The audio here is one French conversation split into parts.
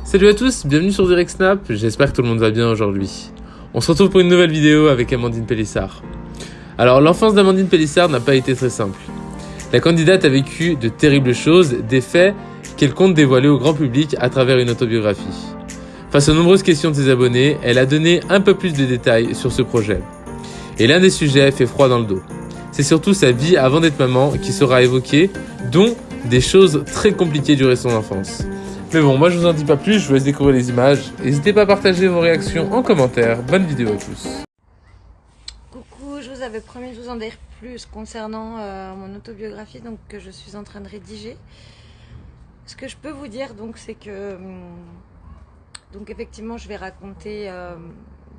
Salut à tous, bienvenue sur Direct Snap, j'espère que tout le monde va bien aujourd'hui. On se retrouve pour une nouvelle vidéo avec Amandine Pélissard. Alors l'enfance d'Amandine Pélissard n'a pas été très simple. La candidate a vécu de terribles choses, des faits qu'elle compte dévoiler au grand public à travers une autobiographie. Face aux nombreuses questions de ses abonnés, elle a donné un peu plus de détails sur ce projet. Et l'un des sujets fait froid dans le dos. C'est surtout sa vie avant d'être maman qui sera évoquée, dont des choses très compliquées durant son enfance. Mais bon, moi je vous en dis pas plus, je vous laisse découvrir les images. N'hésitez pas à partager vos réactions en commentaire. Bonne vidéo à tous. Coucou, je vous avais promis de vous en dire plus concernant mon autobiographie donc, que je suis en train de rédiger. Ce que je peux vous dire, donc, c'est que donc, effectivement, je vais raconter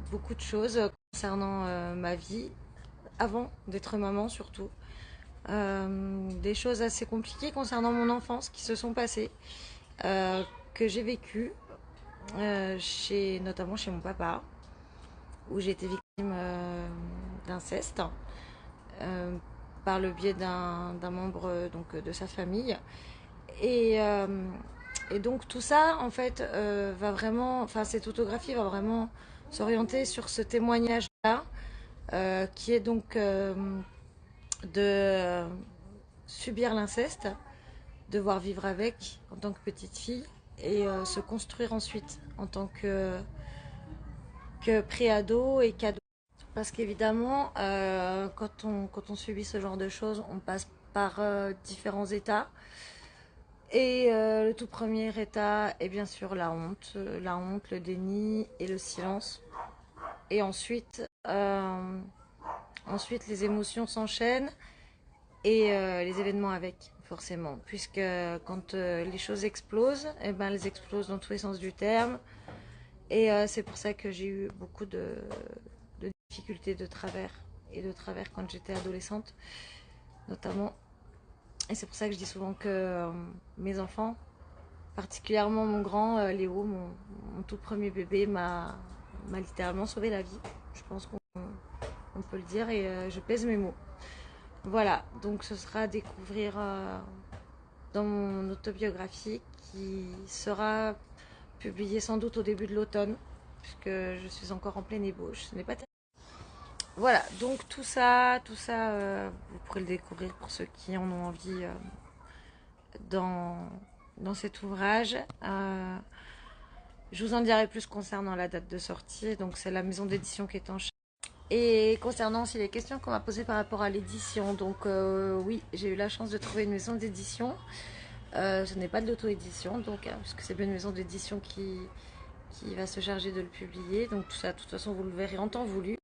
beaucoup de choses concernant ma vie, avant d'être maman surtout. Des choses assez compliquées concernant mon enfance qui se sont passées, que j'ai vécues, notamment chez mon papa, où j'ai été victime d'inceste par le biais d'un membre de sa famille. Et donc tout ça, en fait, va vraiment, enfin cette photographie va vraiment s'orienter sur ce témoignage-là, qui est donc de subir l'inceste, devoir vivre avec en tant que petite fille et se construire ensuite en tant que pré-ado et qu'ado. Parce qu'évidemment, quand on subit ce genre de choses, on passe par différents états. Et le tout premier état est bien sûr la honte, le déni et le silence. Et ensuite les émotions s'enchaînent et les événements avec, forcément. Puisque quand les choses explosent, eh ben, elles explosent dans tous les sens du terme. Et c'est pour ça que j'ai eu beaucoup de difficultés de travers quand j'étais adolescente, notamment. Et c'est pour ça que je dis souvent que mes enfants, particulièrement mon grand Léo, mon tout premier bébé, m'a littéralement sauvé la vie. Je pense qu'on peut le dire et je pèse mes mots. Voilà, donc ce sera à découvrir dans mon autobiographie qui sera publiée sans doute au début de l'automne, puisque je suis encore en pleine ébauche. Ce n'est pas Voilà, donc tout ça, vous pourrez le découvrir pour ceux qui en ont envie dans cet ouvrage. Je vous en dirai plus concernant la date de sortie, donc c'est la maison d'édition qui est en charge. Et concernant aussi les questions qu'on m'a posées par rapport à l'édition, donc oui, j'ai eu la chance de trouver une maison d'édition. Ce n'est pas de l'auto-édition, donc puisque c'est bien une maison d'édition qui va se charger de le publier. Donc tout ça, de toute façon, vous le verrez en temps voulu.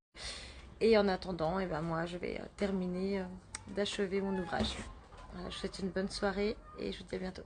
Et en attendant, eh ben, moi, je vais terminer d'achever mon ouvrage. Voilà, je vous souhaite une bonne soirée et je vous dis à bientôt.